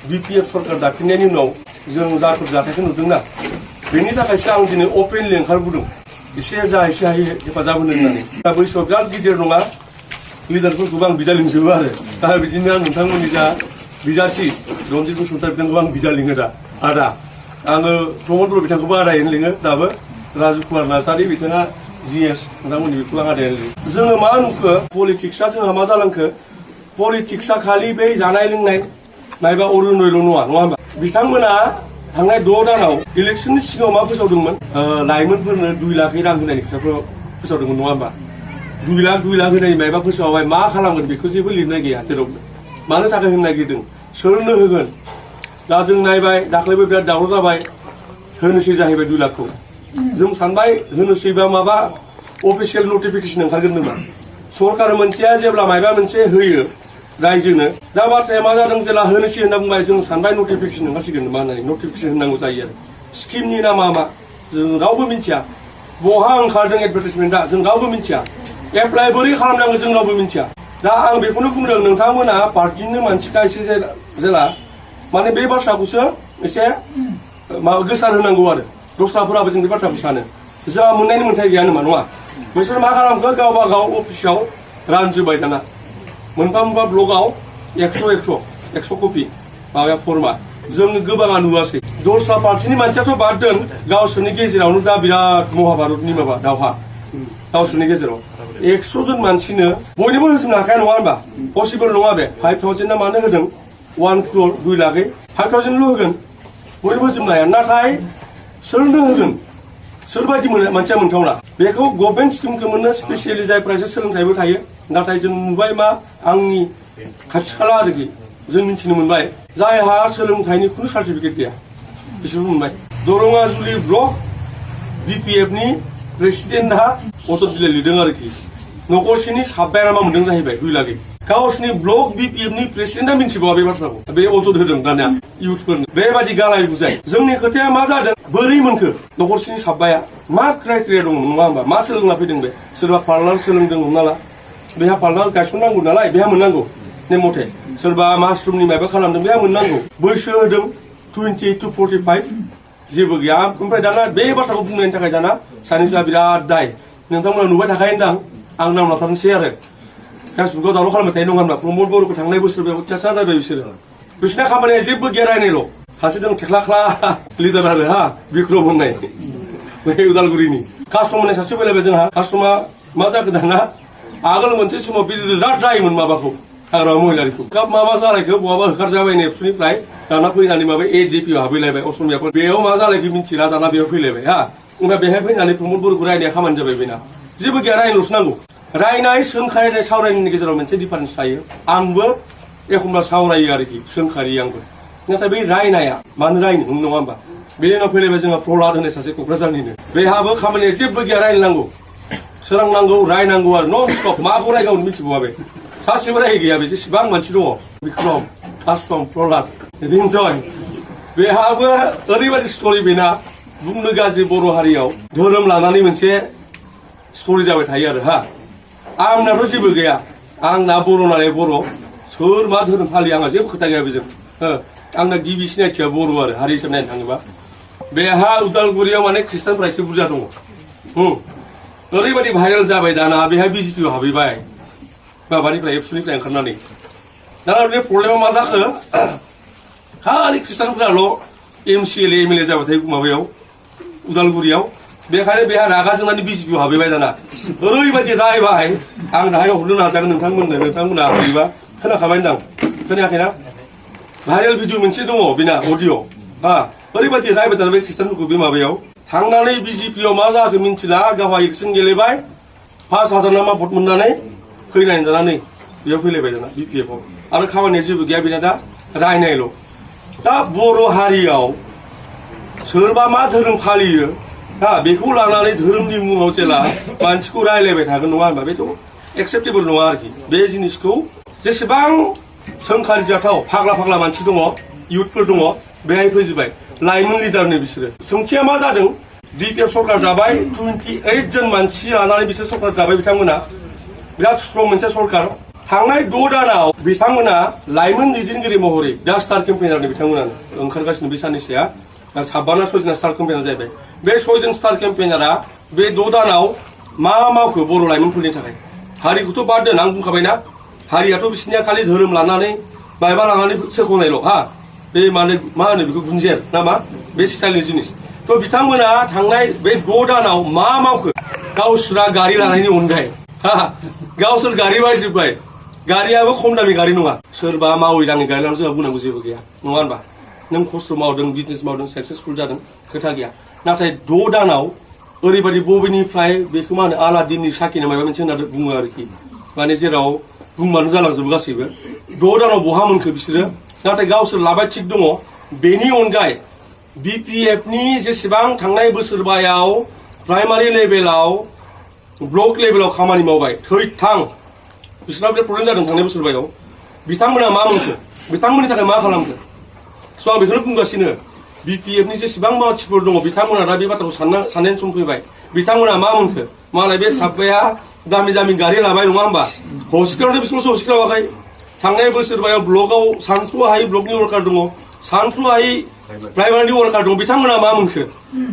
BPF सरकार दाफिननायनि उनाव जों जाफोर जाथायखौ नुदोंना बेनि थाखायसो आं दिनै अपेनलि ओंखारबोदों एसे जा एसे हायो हेफाजाब होनो होननानै दा बैसोआव बिराद गिदिर नङा लिडारफोरखौबो आं बिदा लिंजोबो आरो दा बिदिनो आं नोंथांमोननि जा बिजाथि रनजित बसुमतारी बिथांखौबो आं बिदा लिङो दा आदा आङो प्रमद बर' बिथांखौबो आदायैनो लिङो दाबो राजु कुमार नार्जारी बिथाङा GS नोंथांमोननि बेखौ आं आदायैनो लिङो जोङो मा नुखो पलिटिक्सआ जोंहा मा जालांखो पलिटिक्सआ खालि बै जानाय लोंनाय नायबा अरुणोदयल नङा होनबा बिथांमोना थांनाय 6 दानाव इलेक्शननि सिगाङाव मा फोसावदोंमोन लाइमोनफोरनो 2 लाख रां होनायनि खोथाखौ फोसावदोंमोन नङा होनबा 2 लाख होनायनि मायबा फोसावबाय मा खालामगोन बेखौ जेबो लिरनाय गैया जेरावबो मानो थाखाय होनो नागिरदों सोरनो होगोन दा जों नायबाय दाख्लैबो बिराद दावराव जाबाय होनोसै जाहैबाय 2 लाखखौ जों सानबाय होनोसैबा माबा अफिसियेल नटिफिकेसन ओंखारगोन नामा सरकार मोनसेया जेब्ला मायबा मोनसे होयो रायजोनो दा बाथ्राया मा जादों जेला होनोसै होनना बुंबाय जों सानबाय नटिफिकेसन ओंखारसिगोन नामा होननानै नटिफिकेसन होनांगौ जायो आरो स्किमनि नामा मा जों रावबो मिथिया बहा ओंखारदों एडभार्टाइजमेन्टआ जों रावबो मिथिया एप्लाइ बोरै खालामनांगौ जों रावबो मिथिया दा आं बेखौनो बुंदों नोंथांमोना पार्टिनि मानसिखा एसे जेला माने बे बाथ्राखौसो एसे गोसार होनांगौ आरो दस्राफोराबो जों बे बाथ्राखौ सानो जोंहा मोननायनि मोन्थाय गैया नामा नङा बिसोर मा खालामखो गावबा गाव अफिसाव रानजोब्बाय दाना मोनफा ब्लगाव 100 कपि माबाया फर्मा जों गोबाङा नुवासै दस्रा पार्टिनि मानसियाथ' बाद दोन गावसोरनि गेजेरावनो दा बिराद महाभारतनि माबा दावहा गावसोरनि गेजेराव 100 जन मानसिनो बयनोबो होजोबनो हाखाया नङा होनबा पसिबल नङा बे 5000 ना मानो होदों 1 crore 2 लाखै 5000 ल' होगोन बयनोबो होजोबनो हाया नाथाय सोरनो होगोन सोरबायदि मानसिया मोनथावना बेखौ गभर्नमेन्ट स्किमखौ मोननो स्पेसियेलि जायफ्रा सोलोंथाइबो थायो नाथाय जों नुबाय मा आंनि खाथि खाला आरोखि जों मिथिनो मोनबाय जायहा सोलोंथाइनि खुनु सार्टिफिकेट गैया बिसोरबो मोनबाय दरङाजुलि ब्लक BPF नि प्रेसिडेन्टआ अजद बिलाइ लिरदों आरोखि न'खरसेनि साब्बाया मा मोनदों जाहैबाय 2 लाखै गावसिनि ब्लक BPF नि प्रेसिडेन्टआ मिथिबावा बे बाथ्राखौ बे अजद होदों दानिया इउथफोरनो बेबायदि गालाय बुजाय जोंनि खोथाया मा जादों बोरै मोनखो न'खरसेनि साब्बाया मा क्राइटेरिया दङ नङा होनबा मा सोलोंना फैदों बे सोरबा पार्लार सोलोंदों हमना ला बेहा पार्लार गायसननांगौ नालाय बेहा मोननांगौ नेम मथे सोरबा मासरुमनि माबा खालामदों बेहा मोननांगौ बैसो होदों 20 to 45 जेबो गैया ओमफ्राय दाना बे बाथ्राखौ बुंनायनि थाखाय दाना सानैसोआ बिराद दाय नोंथांमोना नुबाय थाखायो दां आं नाम लाथारनोसै आरो फेसबुकाव दावराव खालामबाय थायो नङा होनबा प्रमद बर'खौ थांनाय बोसोर अत्याचार रायबाय बिसोरना खामानिया जेबो गैया रायनायल' सासे दं थेख्लाख्ला लिडार आरो हा बिक्रम होननाय बे उदालगुरिनि कास्टम होननाय सासे फैलायबाय जोंहा कास्टमा मा जाखो दाना आगोल मोनसे समाव बिराद दायोमोन माबाखौ हाग्रा महिलारिखौ माबा जालायखो बहाबा होखारजाबाय एबसुनिफ्राय दाना फैनानै माबा AJP हाबहैलायबाय असमियाफोर बेयाव मा जालायखो मिथिला दाना बेयाव फैलायबाय हा ओमफ्राय बेहाय फैनानै प्रमद बर'खौ रायनाया खामानि जाबाय बेना जेबो गैया रायनोल'सो नांगौ रायनाय सोंखारिनाय सावरायनायनि गेजेराव मोनसे डिफारेन्स थायो आंबो एखमब्ला सावरायो आरोखि सोंखारि आंबो नाथाय बै रायनाया मानो रायनो नङा होनबा बेनि उनाव फैलायबाय जोंहा प्रहलाद होननाय सासे क'क्राझारनिनो बेहाबो खामानिया जेबो गैया रायनांगौ सोरांनांगौ रायनांगौ आरो नन स्टप माखौ रायगावनो मिथिबावा बे सासेबो राय गैया बे जेसेबां मानसि दङ बिक्रम कास्टम प्रहलाद रिन्जय बेहाबो ओरैबायदि स्ट'रि बेना बुंनो गाज्रि बर' हारियाव धोरोम लानानै मोनसे स्ट'रि जाबाय थायो आरो हा आंनाथ' जेबो गैया आंना बर' नालाय बर' सोर मा धोरोम फालियो आंहा जेबो खोथा गैया बेजों आंना गिबि सिनायथिया बर' आरो हारि हिसाबै नायनो थाङोबा बेहा उदालगुरियाव माने ख्रिस्टानफ्रा एसे बुरजा दङ ओरैबायदि भाइरेल जाबाय दाना बेहाय BJPआव हाबहैबाय माबानिफ्राय एबसुनिफ्राय ओंखारनानै दाना बे प्रब्लेमा मा जाखो खालि ख्रिस्टानफोराल' MCLA MLA जाबाय थायो माबायाव उदालगुरियाव बेखायनो बेहा रागा जोंनानै BJPआव हाबहैबाय दाना ओरैबायदि रायबाय आं दाहाय हरनो नाजागोन नोंथांमोना हाबहैबा खोनाखाबाय होनदां खोनायाखैना भाइरेल भिडिअ मोनसे दङ बेना अडिअ ओरैबायदि रायबाय दाना बे ख्रिस्टानफोरखौ बे माबायाव थांनानै BJPआव मा जाखो मिथिला गावहा इलेक्सन गेलेबाय 5000 ना मा भट मोननानै फैनाय दानानै बेयाव फैलायबाय दाना BPFआव आरो खामानिया जेबो गैया बेना दा रायनायल' दा बर' हारियाव सोरबा मा धोरोम फालियो बेखौ लानानै धोरोमनि मुङाव जेला मानसिखौ रायलायबाय थागोन नङा होनबा बेथ' एक्सेप्टेबल नङा आरोखि बे जिनिसखौ जेसेबां सोंखारिजाथाव फाग्ला मानसि दङ इउथफोर दङ बेहाय फैजोबबाय लाइमोन लिडारनि बिसोरो सोंथिया मा जादों BPF सरकार दाबाय 28 जन मानसि लानानै बिसोर सरकार दाबाय बिथांमोना बिराद स्ट्रं मोनसे सरकार थांनाय 6 दानाव बिथांमोना लाइमोन दैदेनगिरि महरै दा स्टार केम्पेइनारनि बिथांमोनानो ओंखारगासिनो बे साननैसोआ साबाना सयजना स्टार केम्पेइनार जाहैबाय बे सयजन स्टार केम्पेइनारा बे 6 दानाव मा मावखो बर' लाइमोनफोरनि थाखाय हारिखौथ' बाद दोन आं बुंखाबायना हारियाथ' बिसोरनिया खालि धोरोम लानानै मायबा लानानै सोरखौनायल' हा बे मा होनो बेखौ गुनजेर ना मा बे स्टाइलनि जिनिस थ' बिथांमोना थांनाय बे 6 दानाव मा मावखो गावसोरा गारि लानायनि अनगायै गावसोर गारि बायजोब्बाय गारियाबो खम दामि गारि नङा सोरबा मावै दाङै गारि लानानै जोंहा बुंनांगौ जेबो गैया नङा होनबा नों खस्थ' मावदों बिजनेस मावदों साक्सेसफुल जादों खोथा गैया नाथाय 6 दानाव ओरैबायदि बबेनिफ्राय बेखौ मा होनो आलादिननि साखिना माबा मोनसे होनना बुङो आरोखि माने जेराव बुंबानो जालांजोबो गासैबो 6 दानाव बहा मोनखो बिसोरो नाथाय गावसोर लाबाय थिग दङ बेनि अनगायै बिपिएफनि जेसेबां थांनाय बोसोरबायाव प्राइमारि लेभेलाव ब्लक लेभेलाव खामानि मावबाय थै थां बिसोरनाव बे प्रब्लेम जादों थांनाय बोसोरबायाव बिथांमोना मा मोनखो बिथांमोननि थाखाय मा खालामखो स' आं बेखौनो बुंगासिनो बिपिएफनि जेसेबां मानसिफोर दङ बिथांमोना दा बे बाथ्राखौ साननायनि सम फैबाय बिथांमोना मा मोनखो मालाय बे साब्बाया दामि दामि गारि लाबाय नङा होमबा हस्पिटालावनो बिसोरल'सो हस्पिटालावाखै थांनाय बोसोरबायाव ब्लकआव सानथ्रुहायै ब्लकनि वर्कार दङ सानथ्रुहायै प्राइमारि वर्कार दङ बिथांमोना मा मोनखो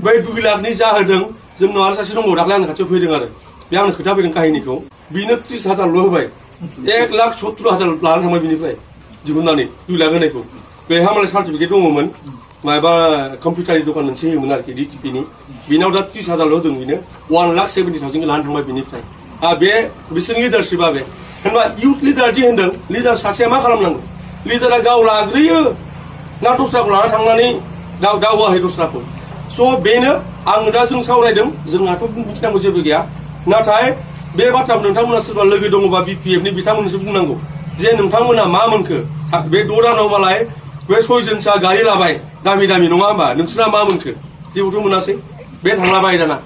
बै 2 लाखनि जाहोदों जोंनाव आरो सासे दङ दाख्लै आंनि खाथियाव फैदों आरो बे आंनो खोथा फैदों काहिनिखौ बिनो 30,000ल' होबाय 1,70,000 लानानै थांबाय बिनिफ्राय दिहुननानै 2 लाख होनायखौ बेहा मालाय सार्टिफिकेट दङमोन माबा कम्पिउटारनि दखान मोनसे होयोमोन आरोखि डिटिपिनि बिनाव दा 30,000ल' होदों बिनो 1,70,000 लानानै थांबाय बिनिफ्राय बे बिसोरनि लिडारशिपआ बे होनबा इउथ लिडार दि होनदों लिडार सासेया मा खालामनांगौ लिडारा गाव लाग्रोयो ना दस्राखौ लाना थांनानै दावगाहै दस्राखौ स' बेनो आङो दा जों सावरायदों जोंहाथ' मिथिनांगौ जेबो गैया नाथाय बे बाथ्राखौ नोंथांमोना सोरबा लोगो दङबा बिपिएफनि बिथांमोननोसो बुंनांगौ जे नोंथांमोना मा मोनखो बे 6 दानाव मालाय बे 6 जनसा गारि लाबाय दामि दामि नङा होमबा नोंसोरना मा मोनखो जेबोथ' मोनासै बे थांलाबाय दाना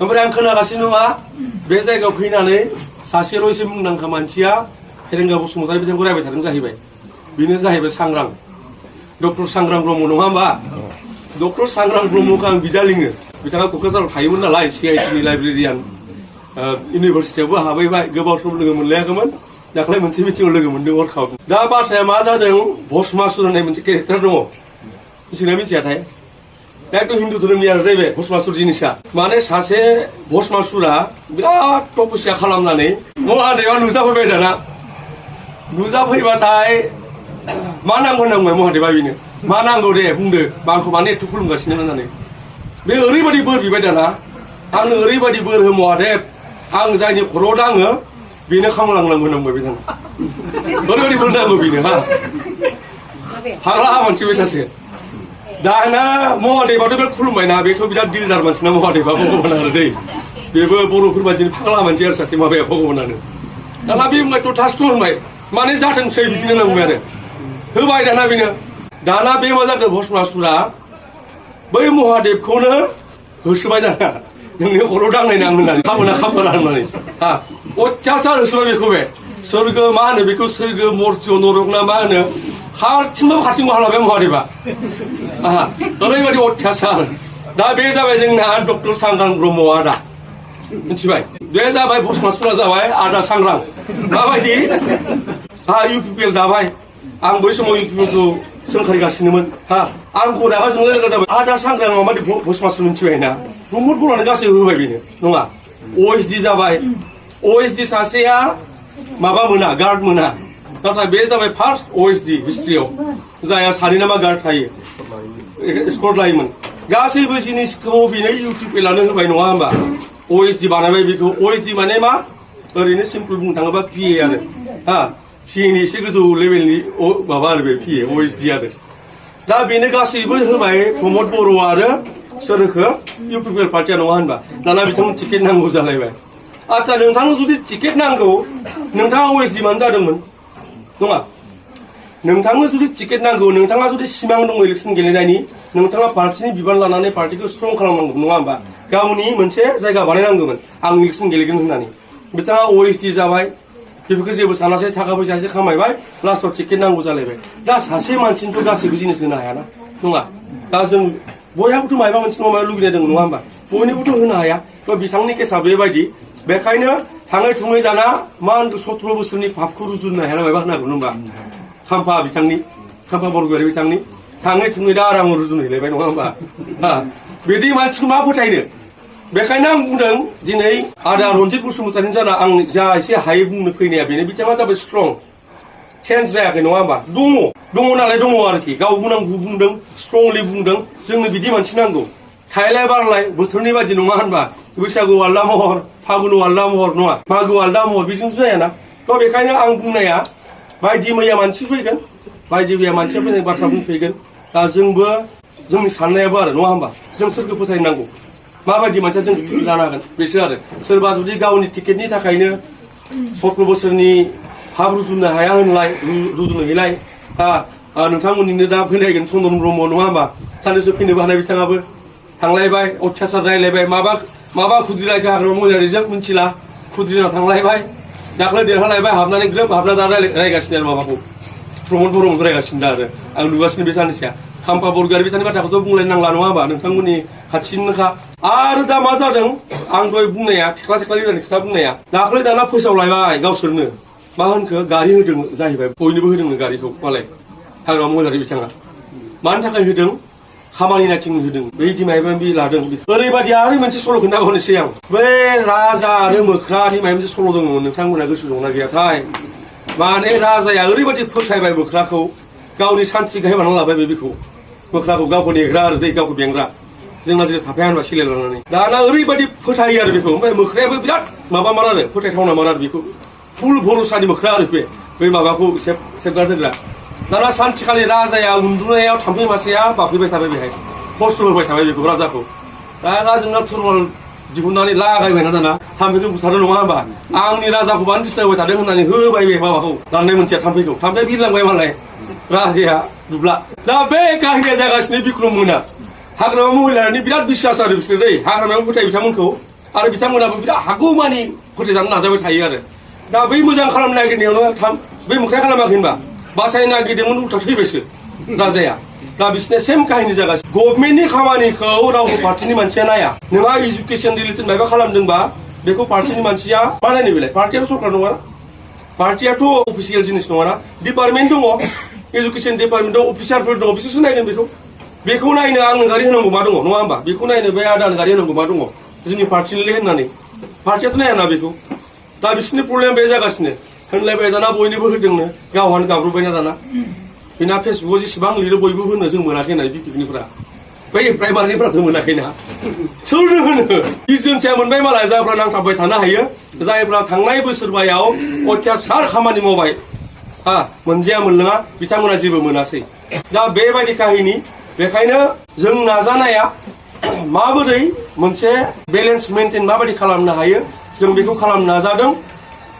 ओमफ्राय आं खोनागासिनो नङा बे जायगायाव फैनानै सासेल' एसे मुंदांखा मानसिया फेरेंगा बसुमतारी बिथांखौ रायबाय थादों जाहैबाय बेनो जाहैबाय सांग्रां डक्टर सांग्रां ब्रह्म नङा होमबा डक्टर सांग्रां ब्रह्मखौ आं बिदा लिङो बिथाङा क'क्राझाराव थायोमोन नालाय सिआइटिनि लाइब्रेरियान इउनिभारसिटियावबो हाबैबाय गोबाव सम लोगो मोनलायाखैमोन दाख्लै मोनसे मिटिंआव लोगो मोनदों हरखाब दा बाथ्राया मा जादों भस्मासुर होननाय मोनसे केरेक्टार दङ मिथिना मिथियाथाय एकदम हिन्दु धोरोमनि आरो बे भस्मासुर जिनिसा माने सासे भस्मासुरा बिराद तपस्या खालामनानै महादेवा नुजाफैबाय दाना नुजाफैबाथाय मा नांगौ होननांबाय महादेवा बेनो मा नांगौ दे बुंदो आंखौ मानो एथ' खुलुमगासिनो होननानै बे ओरैबायदि बोर बिबाय दाना आंनो ओरैबायदि बोर हो महादेब आं जायनि खर'आव दाङो बेनो खामलांनांगौ होननांबाय बिथाङा ओरैबायदि बोर नांगौ बेनो फाग्ला मानसि बे सासे दाना महादेबाथ' बे खुलुमबायना बेथ' बिराद दिलदार मानसिना महादेबा भगबान आरो दै बेबो बर'फोर बायदिनो फाग्ला मानसि आरो सासे माबाया भगबानानो दाना बे होनबाय थ'थास्थ' होनबाय माने जाथोंसै बिदिनो नांबाय आरो होबाय दाना बेनो दाना बे मा जाखो भस्मासुरा बै महादेबखौनो होसोबाय दाना नोंनि खर'आव दांनायनो आं होननानै खाबोना होननानै अत्याचार होसोबाय बेखौ बे सोरगो मा होनो बेखौ सोरगो मर्त्य नरक ना मा होनो खाथिंबो हालाबाय महादेबा ओरैबायदि अत्याचार दा बे जाबाय जोंना डक्टर सांग्रां ब्रह्म आदा मिथिबाय बे जाबाय भस्मासुरा जाबाय आदा सांग्रां माबायदि इउपिपिएल दाबाय आं बै समाव इउपिपिएलखौ सोंखारिगासिनोमोन आंखौ रागा जोंलाय लोगो जाबाय आदा सांग्रां माबायदि भस्मासुर मिथिबायना प्रमद बर'आनो गासैबो होबाय बेनो नङा ओएसडि जाबाय ओएसडि सासेया माबा मोना गार्ड मोना नाथाय बे जाबाय फार्स्ट ओएसडि हिस्ट्रियाव जायहा सानै नामा गार्ड थायो स्कट लायोमोन गासैबो जिनिसखौ बेनो इउपिपिएलानो होबाय नङा होमबा ओएसडि बानायबाय बेखौ ओएसडि माने मा ओरैनो सिम्पल बुंनो थाङोबा पिए आरो पिएनि एसे गोजौ लेभेलनि माबा आरो बे पिए ओएसडि आरो दा बेनो गासैबो होबाय प्रमद बर' आरो सोरखो इउपिपिएल पार्टिया नङा होनबा दाना बिथांमोन टिकेट नांगौ जालायबाय आच्छा नोंथांनो जुदि टिकेट नांगौ नोंथाङा ओएसडि मानो जादोंमोन नङा नोंथांनो जुदि टिकेट नांगौ नोंथाङा जुदि सिमां दङ इलेक्सन गेलेनायनि नोंथाङा पार्टिनि बिबान लानानै पार्टिखौ स्ट्रं खालामनांगौ नङा होमबा गावनि मोनसे जायगा बानायनांगौमोन आं इलेक्सन गेलेगोन होननानै बिथाङा ओएसडि जाबाय बेफोरखौ जेबो सानासै थाखा फैसा एसे खामायबाय लास्टआव टिकेट नांगौ जालायबाय दा सासे मानसिनिथ' गासैबो जिनिस होनो हायाना नङा दा जों बयहाबोथ' माबा मोनसे नङा माबा लुगैनाय दङ नङा होमबा बयनोबोथ' होनो हाया थ' बिथांनि केसा बेबायदि बेखायनो थाङै थुङै दाना मा होनखो 17 बोसोरनि पापखौ रुजुनो हाया माबा होनांगौ होनबा खाम्फा बिथांनि खाम्फा बरगयारि बिथांनि थाङै थुङै दा आराम रुजुनो हैलायबाय नङा होमबा बिदि मानसिखौ मा फोथायनो बेखायनो आं बुंदों दिनै आदा रन्जित बसुमतारिनि जाना आं जा एसे हायो बुंनो फैनाया बेनो बिथाङा जाबाय स्ट्रं चेन्ज जायाखै नङा होमबा दङ नालाय दङ आरोखि गाव बुंनांगौ बुंदों स्ट्रंलि बुंदों जोंनो बिदि मानसि नांगौ थायलाय बारलाय बोथोरनि बादि नङा होनबा बैसागु आलदा महर फागुन आलदा महर नङा मागो आलदा महर बिदिनो जायाना थ' बेखायनो आं बुंनाया बायदि मैया मानसि फैगोन बायदि मैया मानसिया फैनाय बाथ्रा बुंफैगोन दा जोंबो जोंनि साननायाबो आरो नङा होमबा जों सोरखौ फोथायनांगौ माबायदि मानसिया जों टिकेट लानो हागोन बेसो आरो सोरबा जुदि गावनि टिकेटनि थाखायनो 17 बोसोरनि हाब रुजुनो हाया होनलाय रुजुनो हैलाय नोंथांमोननिनो दा फैलायगोन चन्दन ब्रह्म नङा होमबा सानैसो फैनोबो हानाय बिथाङाबो थांलायबाय अत्याचार रायलायबाय माबा खुद्रिलायखो हाग्रामा महिलारिजों मिथिला खुद्रिनाव थांलायबाय दाख्लै देरहालायबाय हाबनानै ग्रोब हाबना दा रायगासिनो आरो माबाखौ प्रमद रायगासिनो दा आरो आं नुगासिनो बे सानैसोआ खाम्फा बरगयारि बिथांनि बाथ्राखौथ' बुंलायनो नांला नङा होमबा नोंथांमोननि खाथिनिनोखा आरो दा मा जादों आं दहाय बुंनाया थेख्ला लिरनानै खोथा बुंनाया दाख्लै दाना फोसावलायबाय गावसोरनो मा होनखो गारि होदों जाहैबाय बयनोबो होदोंनो गारिखौ मालाय हाग्रामा महिलारि बिथाङा मानि थाखाय होदों खामानि नायथिंनो होदों बेदि मायबा बि लादों ओरैबायदि आरो मोनसे सल' खोन्थाबावनोसै आं बै राजा आरो मोख्रानि माबा मोनसे सल' दंमोन नोंथांमोना गोसो दंना गैयाथाय माने राजाया ओरैबायदि फोथायबाय मोख्राखौ गावनि सान्थि गाहाय बानायना लाबाय बेखौ मोख्राखौ गावखौ नेग्रा आरो दै गावखौ बेंग्रा जोंना जेरै थाफाया होनबा सिलाय लानानै दाना ओरैबायदि फोथायो आरो बेखौ ओमफ्राय मोख्रायाबो बिराद माबा मार आरो फोथायथावना मार आरो बेखौ फुल भरसानि मोख्रा आरो बै माबाखौ सेबगार होग्रा दाना सानसेखालि राजाया उन्दुनायाव थाम्फै मासेया बाफैबाय थाबाय बेहाय खस्थ' होबाय थाबाय बेखौ राजाखौ दा जोंना थुरवाल दिहुननानै लागायबायना दाना थाम्फैखौ बुथारनो नङा होमबा आंनि राजाखौ मानो डिस्टार्ब होबाय थादों होननानै होबाय बे माबाखौ दाननाय मोनसेया थाम्फैया बिरलांबाय मालाय राजाया नुब्ला दा बे काहिनिया जागासिनो बिक्रम मोना हाग्रामा महिलारिनि बिराद बिसास आरो बिसोर दै हाग्रामायाव फोथाय बिथांमोनखौ आरो बिथांमोनाबो बिराद हागौमानि फोथायजानो नाजाबाय थायो आरो दा बै मोजां खालामनो नागिरनायावनो बै मोख्राया खालामाखै होनबा बासायनो नागिरदोंमोन उल्था थैबायसो राजाया दा बिसोरना सेम काहिनि जागासिनो गभर्नमेन्टनि खामानिखौ रावबो पार्टिनि मानसिया नाया नोंहा इडुकेसन रिलेटेड माबा खालामदोंबा बेखौ पार्टिनि मानसिया मा नायनो बेलाय पार्टियाथ' सरकार नङा पार्टियाथ' अफिसियेल जिनिस नङाना डिपार्टमेन्ट दङ इडुकेसन डिपार्टमेन्टआव अफिसारफोर दङ बिसोरसो नायगोन बेखौ नायनो आंनो गारि होनांगौ मा दङ नङा होमबा बेखौ नायनो बे आदानो गारि होनांगौ मा दङ जोंनि पार्टिनिलै होननानै पार्टियाथ' नायाना बेखौ दा बिसोरनि प्रब्लेम बे जागासिनो होनलायबाय दाना बयनोबो होदोंनो गावहानो गाब्रबायना दाना बेना फेसबुकाव जेसेबां लिरो बयबो होनो जों मोनाखै होननानै बिपिकनिफ्रा बै प्राइमारिनिफ्राथ' मोनाखैना सोरनो होनो इजेन्सिया मोनबाय मालाय जायफ्रा नांथाबबाय थानो हायो जायफ्रा थांनाय बोसोरबायाव अत्याचार खामानि मावबाय मोनजाया मोनलोङा बिथांमोना जेबो मोनासै दा बेबायदि काहिनि बेखायनो जों नाजानाया माबोरै मोनसे बेलेन्स मेनटेन माबायदि खालामनो हायो जों बेखौ खालामनो नाजादों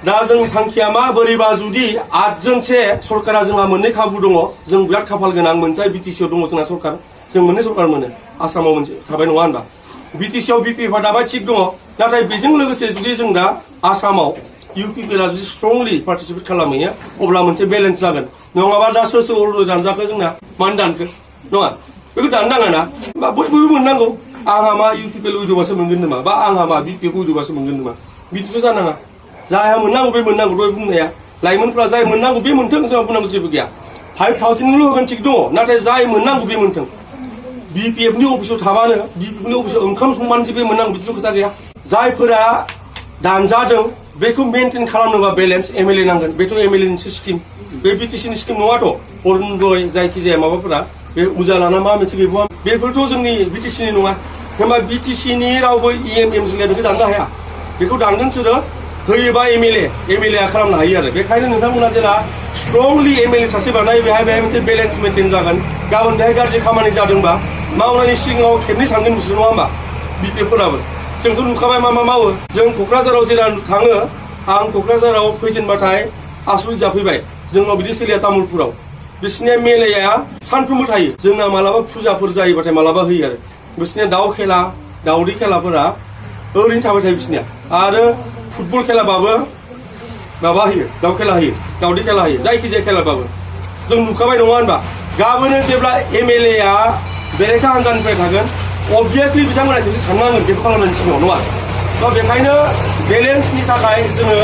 दा जोंनि थांखिया मा बोरैबा जुदि 8 जनसे सरकारा जोंहा मोननै खाबु दङ जों बिराद खाफाल गोनां मोनसे बिटिसिआव दङ जोंना सरकार जों मोननै सरकार मोनो आसामाव मोनसे थाबाय नङा होनबा बिटिसिआव बिपिएफआ दाबा थिग दङ नाथाय बेजों लोगोसे जुदि जों दा आसामाव इउपिपिएलआ जुदि स्ट्रंलि पार्टिसिपेट खालामहैयो अब्ला मोनसे बेलेन्स जागोन नङाबा दा सोर अरुण'दय दानजाखो जोंना मानो दानखो नङा बेखौ दाननो नाङा ना बयबो मोननांगौ आंहा मा इउपिपिएल उइद'बासो मोनगोन नामा बा आंहा मा बिपिएफ उइद'बासो मोनगोन नामा बिदिथ' जानाङा जायहा मोननांगौ बे मोननांगौ दहाय बुंनाया लाइमोनफ्रा जाय मोननांगौ बे मोनथों जोंहा बुंनांगौ जेबो गैया 5,000ल' होगोन थिग दङ नाथाय जाय मोननांगौ बे मोनथों बिपिएफनि अफिसाव थाबानो बिपिएफनि अफिसाव ओंखाम संबानो बे मोननांगौ बिदिल' खोथा गैया जायफोरा दानजादों बेखौ मेनटेन खालामनोबा बेलेन्स एमएलए नांगोन बेथ' एमएलएनिसो स्किम बे बिटिसिनि स्किम नङाथ' अरुण'दय जायखिजाया माबाफोरा बे उजालाना मा मोनसे बेफोरथ' जोंनि बिटिसिनि नङा होनबा बिटिसिनि रावबो एमजिएलआ बेखौ दाननो हाया बेखौ दानगोन सोरो होयोबा एमएलएआ खालामनो हायो आरो बेखायनो नोंथांमोना जेला स्ट्रंलि एमएलए सासे बानायो बेहाय मोनसे बेलेन्स मेनटेन जागोन गाबोन बेहाय गाज्रि खामानि जादोंबा मावनायनि सिगाङाव खेबनै सानगोन बिसोर नङा होमबा बिपिएफफोराबो जोंथ' नुखाबाय मा मावो जों क'क्राझाराव जेला थाङो आं क'क्राझाराव फैजेनबाथाय आसुरित जाफैबाय जोंनाव बिदि सोलिया तामुलपुराव बिसोरनिया मेलाया सानफ्रोमबो थायो जोंना मालाबा फुजाफोर जायोबाथाय मालाबा होयो आरो बिसोरनिया दाउ खेला दाउदै खेलाफोरा ओरैनो थाबाय थायो बिसोरनिया आरो फुटबल खेलाबाबो माबा होयो दाउ खेला होयो दाउदै खेला होयो जायखिजाया खेलाबाबो जों नुखाबाय नङा होनबा गाबोनो जेब्ला एमएलएआ बेरेखा हान्जानिफ्राय थागोन अबभियासलि बिथांमोना खेबसे साननांगोन बेखौ खालामनायनि सिगाङाव नङा दा बेखायनो बेलेन्सनि थाखाय जोङो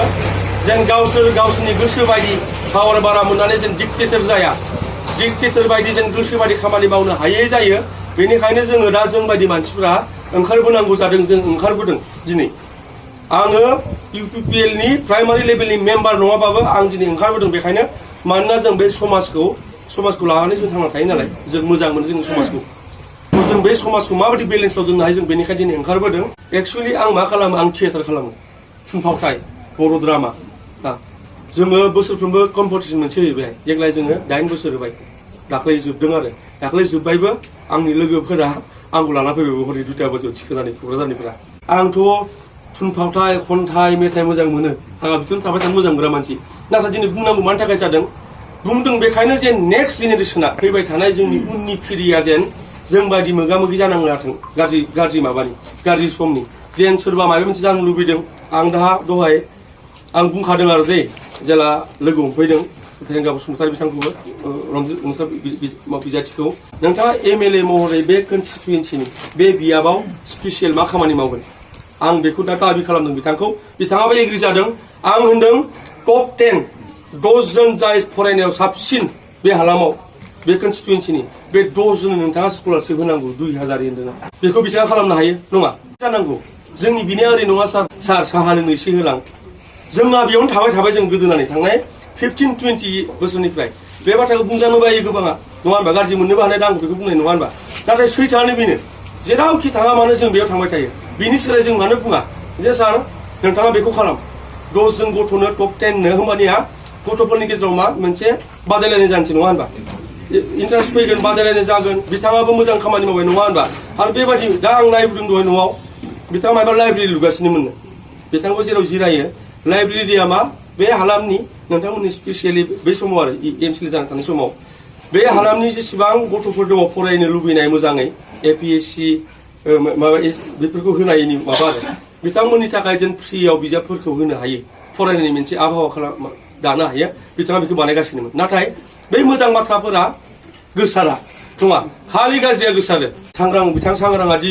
जेन गावसोरनि गोसो बायदि पावार बारा मोननानै जेन डिक्टेटर जाया डिक्टेटर बायदि जेन गोसो बायदि खामानि मावनो हायै जायो बेनिखायनो जोङो दा जों बायदि मानसिफ्रा ओंखारबोनांगौ जादों जों ओंखारबोदों दिनै आङो UPPL नि प्राइमारि लेभेलनि मेम्बार नङाबाबो आं दिनै ओंखारबोदों बेखायनो मानोना जों बे समाजखौ लानानै जों थांना थायो नालाय जों मोजां मोनो जोंनि समाजखौ जों बे समाजखौ माबायदि बेलेन्सआव दोननो हायो जों बेनिखायनो दिनै ओंखारबोदों एक्सुअलि आं मा खालामो आं थियेटार खालामो थुनफावथाय बर' ड्रामा जोङो बोसोरफ्रोमबो कम्पिटिसन मोनसे होयो बेहाय देग्लाय जोङो 8 बोसोर होबाय दाख्लै जोबदों आरो दाख्लै जोबबायबो आंनि लोगोफोरा आंखौ लाना फैबाय हरै 2टा बाजियाव थिखोनानै क'क्राझारनिफ्रा आंथ' थुनफावथाय खन्थाइ मेथाइ मोजां मोनो आंहा बिदिनो थाबाय थानो मोजां मोनग्रा मानसि नाथाय दिनै बुंनांगौ मानि थाखाय जादों बुंदों बेखायनो जे नेक्स्ट जेनेरेसना फैबाय थानाय जोंनि उननि फिरिया जेन जों बायदि मोगा मोगि जानांलाथों गाज्रि समनि जेन सोरबा माबा मोनसे जानो लुबैदों आं दहाय आं बुंखादों आरो दे जेला लोगो हमफैदों प्रियंका बसुमतारी बिथांखौबो रन्जित बिजाथिखौ नोंथाङा MLA महरै बे कनस्टिटुयेन्सिनि बे बियाबाव स्पेसियेल मा खामानि मावगोन आं बेखौ दा दाबि खालामदों बिथाङाबो एग्रि जादों आं होनदों टप 10 10 जन जाय फरायनायाव साबसिन बे हालामाव बे कनस्टिटुयेन्सिनि बे 10 जन नोंथाङा स्कलारशिप होनांगौ 2000 होनदों बेखौ बिथाङा खालामनो हायो नङा जानांगौ जोंनि बिनिया ओरै नङा सार साहा लोंनो एसे होलां जोंहा बेयावनो थाबाय जों गोदोनानै थांनाय 15-20 बोसोरनिफ्राय बे बाथ्राखौ बुंजानो बायो गोबाङा नङा होनबा गाज्रि मोननोबो हानाय आं बेखौ बुंनाय नङा होनबा नाथाय सैथोआनो बेनो जेरावखि थाङा मानो जों बेयाव थांबाय थायो बिनि सोलाय जों मानो बुङा जे सार नोंथाङा बेखौ खालाम 10 जन गथ'नो टप 10 नो होमबानिया गथ'फोरनि गेजेराव मा मोनसे बादायलायनाय जानोसै नङा होनबा इन्टारेस्ट फैगोन बादायलायनाय जागोन बिथाङाबो मोजां खामानि मावबाय नङा होनबा आरो बेबायदि दा आं नायबोदों दहाय न'आव बिथाङा माबा लाइब्रेरि लुगासिनो मोननो बिथांखौ जेराव जिरायो लाइब्रेरिया मा बे हालामनि नोंथांमोननि स्पेसियेलि बै समाव आरो MCL जाना थानाय समाव बे हालामनि जेसेबां गथ'फोर दङ फरायनो लुबैनाय मोजाङै APSC माबा बेफोरखौ होनायनि माबा आरो बिथांमोननि थाखाय जेन फ्रियाव बिजाबफोरखौ होनो हायो फरायनायनि मोनसे आबहावा दानो हायो बिथाङा बेखौ बानायगासिनोमोन नाथाय बै मोजां बाथ्राफोरा गोसारा नङा खालि गाज्रिया गोसारो बिथां सांग्राङा दि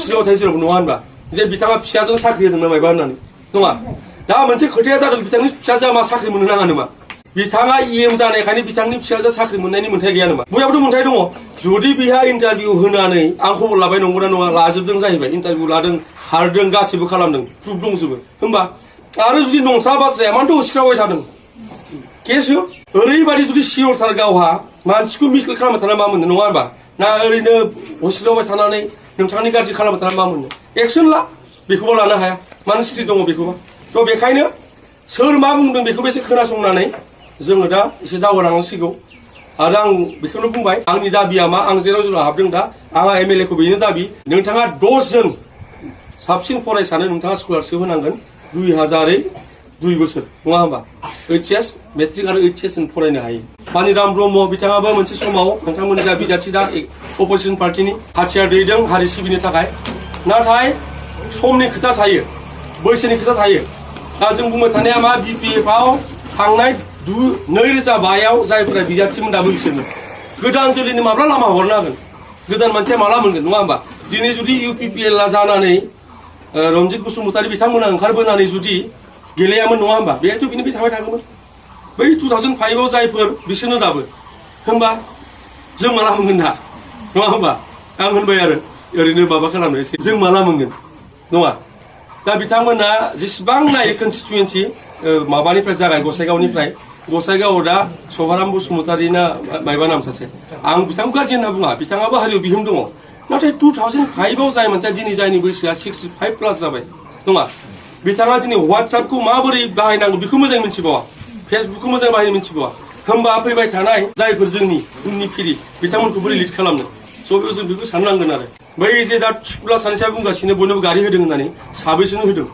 सिङाव थायो जेरावबो नङा होनबा जे बिथाङा फिसाजों साख्रि होदोंना मायबा होननानै नङा दा मोनसे खोथाया जादों बिथांनि फिसाजोआ मा साख्रि मोननो नाङा नामा बिथाङा EM जानायखायनो बिथांनि फिसाजोआ साख्रि मोननायनि मोन्थाय गैया नामा बयहाबोथ' मोन्थाय दङ जुदि बिहा इन्टारभिउ होनानै आं खबर लाबाय नंगौना नङा लाजोबदों जाहैबाय इन्टारभिउ लादों खारदों गासिबो खालामदों प्रुफ दंजोबो होमबा आरो जुदि नंथ्रा बाथ्राया मानोथ' होसिख्रावबाय थादों केस हो ओरैबायदि जुदि सियरथार गावहा मानसिखौ मिसलिड खालामबाय थाना मा मोननो नङा होनबा ना ओरैनो होसिख्रावबाय थानानै नोंथांनि गाज्रि खालामबाय थाना मा मोननो एक्सन ला बेखौबो लानो हाया मानो स्ट्रिट दङ बेखौबा थ' बेखायनो सोर मा बुंदों बेखौबो एसे खोनासंनानै जोङो दा एसे दावगालांनांसिगौ आरो आं बेखौनो बुंबाय आंनि दाबिया मा आं जेराव हाबदों दा आंहा MLA खौ बेनो दाबि नोंथाङा 10 जन साबसिन फरायसानो नोंथाङा स्कलारशिप होनांगोन 2 बोसोर नङा होनबा HS मेट्रिक आरो HS जों फरायनो हायो मानिराम ब्रह्म बिथाङाबो मोनसे समाव नोंथांमोननि जा बिजाथि दा अपोजिसन पार्टिनि हाथियार दैदों हारि सिबिनो थाखाय नाथाय समनि खोथा थायो बैसोनि खोथा थायो दा जों बुंबाय थानाया मा BPF आव थांनाय 2005 आव जायफोरा बिजाथिमोन दाबो बिसोरनो गोदान जोलैनि माब्ला लामा हरनो हागोन गोदान मानसिया माला मोनगोन नङा होनबा दिनै जुदि UPPL जानानै रन्जित बसुमतारी बिथांमोना ओंखारबोनानै जुदि गेलेयामोन नङा होनबा बेहायथ' बिनि बे थाबाय थागौमोन बै 2005 आव जायफोर बिसोरनो दाबो होनबा जों माला मोनगोन दा नङा होनबा आं होनबाय आरो ओरैनो माबा खालामनो एसे जों माला मोनगोन नङा दा बिथांमोना जेसेबां नायो कनस्टिटुयेन्सि माबानिफ्राय जागाय गसाइगावआव दा सभाराम बसुमतारी ना मायबा नाम सासे आं बिथांखौ गाज्रि होनना बुङा बिथाङाबो हारियाव बिहोम दङ नाथाय 2005 आव जाय मानसिया दिनै जायनि बैसोआ 65 प्लास जाबाय नङा बिथाङा दिनै WhatsAppखौ माबोरै बाहायनांगौ बेखौ मोजाङै मिथिबावा फेसबुकखौ मोजाङै बाहायनो मिथिबावा होमबा फैबाय थानाय जायफोर जोंनि उननि फिरि बिथांमोनखौ बोरै लिड खालामनो स' जों बेखौ साननांगोन आरो बै जे दा स्कुला सानैसोआ बुंगासिनो बयनोबो गारि होदों होननानै साबैसोनो होदों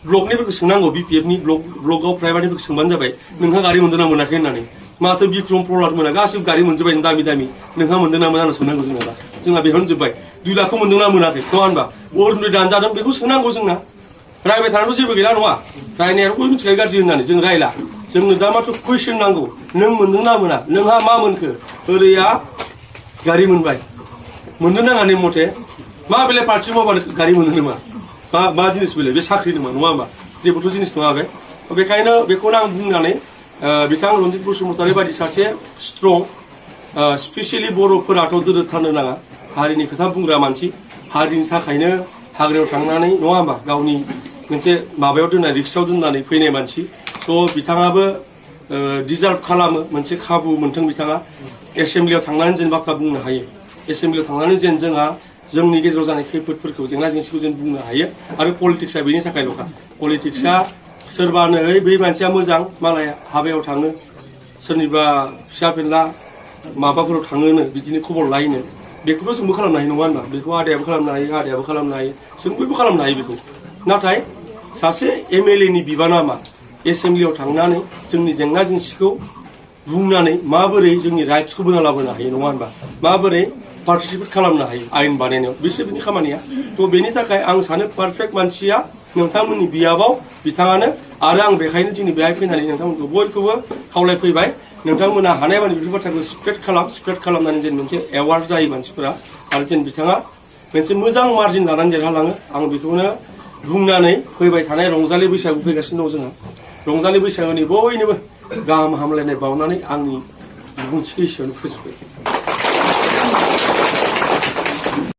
ब्लकनिफोरखौ सोंनांगौ BPFनि ब्लकआव प्राइभेटनिफोरखौ सोंबानो जाबाय नोंहा गारि मोनदोंना मोनाखै होननानै माथो बिक्रम प्रहलाद मोना गासिबो गारि मोनजोबबाय दामि नोंहा मोनदोंना मोना होनना सोंनांगौ जोंना बेखौनो जोब्बाय 2 लाखखौ मोनदोंना मोनाखै नङा होनबा अरुनदय दानजादों बेखौ सोंनांगौ जोंना रायबाय थानानैथ' जेबो गैला नङा रायनायाथ' बयबो मिथिखायो गाज्रि होननानै जों रायला जोंनो दा माथ्र' कुइसन नांगौ नों मोनदोंना मोना नोंहा मा मोनखो ओरैया गारि मोनबाय मोननो नाङा ने मथे मा बेले पार्टि मावबानो गारि मोनो नामा मा जिनिस बेलाय बे साख्रि नङा नङा होमबा जेबोथ' जिनिस नङा बे बेखायनो बेखौनो आं बुंनानै बिथां रन्जित बसुमतारी बायदि सासे स्ट्रं स्पेसियेलि बर'फोराथ' दोरोदथारनो नाङा हारिनि खोथा बुंग्रा मानसि हारिनि थाखायनो हाग्रायाव थांनानै नङा होमबा गावनि मोनसे माबायाव दोननाय रिक्सायाव दोननानै फैनाय मानसि थ' बिथाङाबो डिजार्भ खालामो मोनसे खाबु मोन्थों बिथाङा एसेम्ब्लियाव थांनानै जेन बाथ्रा बुंनो हायो एसेम्ब्लियाव थांनानै जेन जोंहा जोंनि गेजेराव जानाय खैफोदफोरखौ जेंना जेंसिखौ जों बुंनो हायो आरो पलिटिक्सआ बेनि थाखायल'खा पलिटिक्सआ सोरबानो बै मानसिया मोजां मालाय हाबायाव थाङो सोरनिबा फिसा फेनला माबाफोराव थाङोनो बिदिनो खबर लायनो बेखौथ' जोंबो खालामनो हायो नङा होनबा बेखौ आदायाबो खालामनो हायो आदायाबो खालामनो हायो जों बयबो खालामनो हायो बेखौ नाथाय सासे एमएलए नि बिबाना मा एसेम्ब्लियाव थांनानै जोंनि जेंना जेंसिखौ बुंनानै माबोरै जोंनि राइट्सखौ बोना लाबोनो हायो नङा होनबा माबोरै पार्टिसिपेट खालामनो हायो आयेन बानायनायाव बिसोर बिनि खामानिया थ' बेनि थाखाय आं सानो पारफेक्ट मानसिया नोंथांमोननि बियाबाव बिथाङानो आरो आं बेखायनो दिनै बेहाय फैनानै नोंथांमोनखौ बयखौबो खावलायफैबाय नोंथांमोना हानायमानि बेफोर बाथ्राखौ स्प्रेड खालामनानै जेन मोनसे एवार्ड जायो मानसिफोरा आरो जेन बिथाङा मोनसे मोजां मार्जिन लानानै देरहालाङो आं बेखौनो बुंनानै फैबाय थानाय रंजालि बैसागु फैगासिनो दं जोंहा रंजालि बैसागुनि बयनोबो गाहाम हामलायनाय बावनानै आंनि बिबुंथिखौ एसेयावनो फोजोबबाय